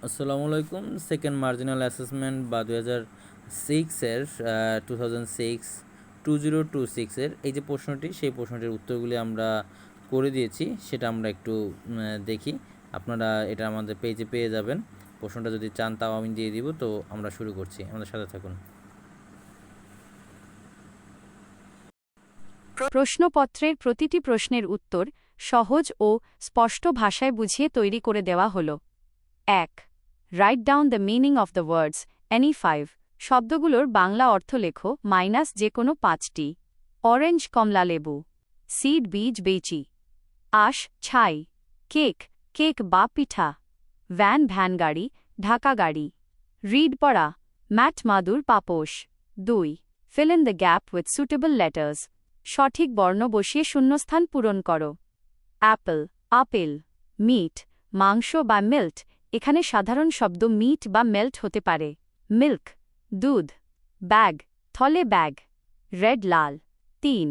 আসসালামু আলাইকুম। Second marginal assessment বা 2006-এর 2006 এই যে প্রশ্নটি, সেই প্রশ্নটির উত্তরগুলি আমরা করে দিয়েছি, সেটা আমরা একটু দেখি। আপনারা এটা আমাদের পেজে পেয়ে যাবেন। প্রশ্নটা যদি চান তাও আমি দিয়ে দিব। তো আমরা শুরু করছি, আমাদের সাথে থাকুন। প্রশ্নপত্রের প্রতিটি প্রশ্নের উত্তর সহজ ও স্পষ্ট ভাষায় বুঝিয়ে তৈরি করে দেওয়া হল। 1. Write down the meaning of the words any 5 শব্দগুলোর বাংলা অর্থ লেখো মাইনাস যে কোনো 5টি। অরেঞ্জ কমলা লেবু, সিড বীজ বেচি, আশ ছাই, কেক কেক বা পিঠা, ভ্যান ভ্যান গাড়ি ঢাকা গাড়ি, রিড পড়া ম্যাট মাদুর পাপোশ। 2. Fill in the gap with suitable letters সঠিক বর্ণ বসিয়ে শূন্যস্থান পূরণ করো। অ্যাপল আপেল, মিট মাংস বা মিল্ট, এখানে সাধারণ শব্দ মিট বা মেল্ট হতে পারে। মিল্ক দুধ, ব্যাগ থলে bag, red Lal. 3.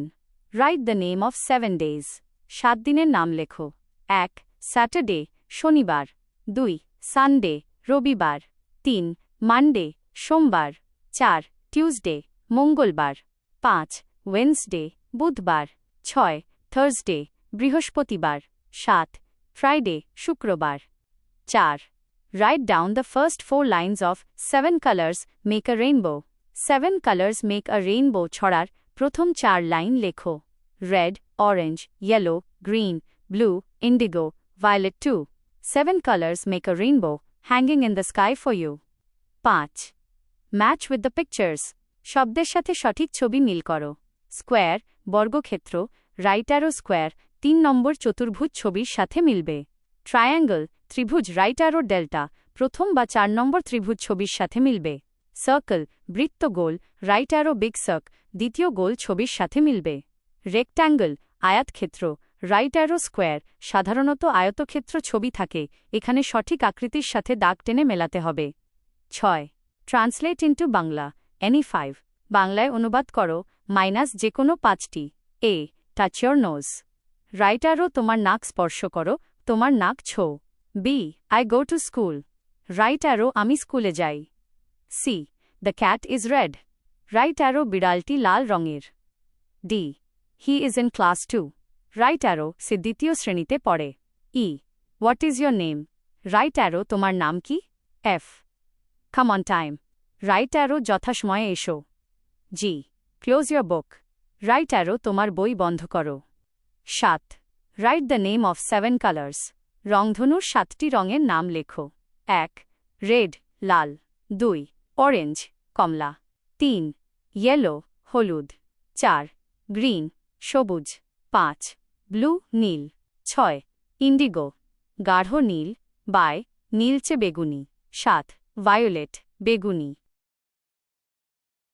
Right the name of 7 days 7 দিনের নাম লেখো। 1. স্যাটারডে শনিবার, 2. সানডে রবিবার, 3. মানডে সোমবার, 4. টিউসডে মঙ্গলবার, 5. ওয়েডনেসডে বুধবার, 6. থার্সডে বৃহস্পতিবার, 7. ফ্রাইডে শুক্রবার। 4. Write down the first 4 lines of 7 colors make a rainbow 7 colors make a rainbow ছড়ার প্রথম 4 লাইন লেখো। Red orange yellow green blue indigo violet 2. 7 colors make a rainbow hanging in the sky for you. 5. Match with the pictures শব্দের সাথে সঠিক ছবি মিল করো। Square বর্গক্ষেত্র right arrow square 3 নম্বর চতুর্ভুজ ছবির সাথে মিলবে। ট্রায়াঙ্গল ত্রিভুজ রাইট অ্যারো ডেল্টা প্রথম বা 4 নম্বর ত্রিভুজ ছবির সাথে মিলবে। সার্কেল বৃত্ত গোল রাইট অ্যারো বিগ সার্ক দ্বিতীয় গোল ছবির সাথে মিলবে। রেক্ট্যাঙ্গল আয়াতক্ষেত্র রাইট অ্যারো স্কোয়ার সাধারণত আয়তক্ষেত্র ছবি থাকে, এখানে সঠিক আকৃতির সাথে দাগ টেনে মেলাতে হবে। 6. ট্রান্সলেট ইন্টু বাংলা এনি 5 বাংলায় অনুবাদ করো মাইনাস যে কোনো 5টি। A. Touch your nose right arrow তোমার নাক স্পর্শ করো, তোমার নাক ছো। B. I go to school right arrow আমি স্কুলে যাই। C. The cat is red right arrow বিড়ালটি লাল রঙের। D. He is in class 2 right arrow সে দ্বিতীয় শ্রেণীতে পড়ে। E. What is your name right arrow তোমার নাম কি। F. Come on time right arrow যথাসময়ে এসো। G. Close your book right arrow তোমার বই বন্ধ করো। 7. Write the name of 7 colours রংধনুর 7টি রঙের নাম লেখো। 1. রেড লাল, 2. অরেঞ্জ কমলা, 3. ইয়েলো হলুদ, 4. গ্রিন সবুজ, 5. ব্লু নীল, 6. ইন্ডিগো গাঢ় নীল বাই নীলচে বেগুনি, 7. ভায়োলেট বেগুনি।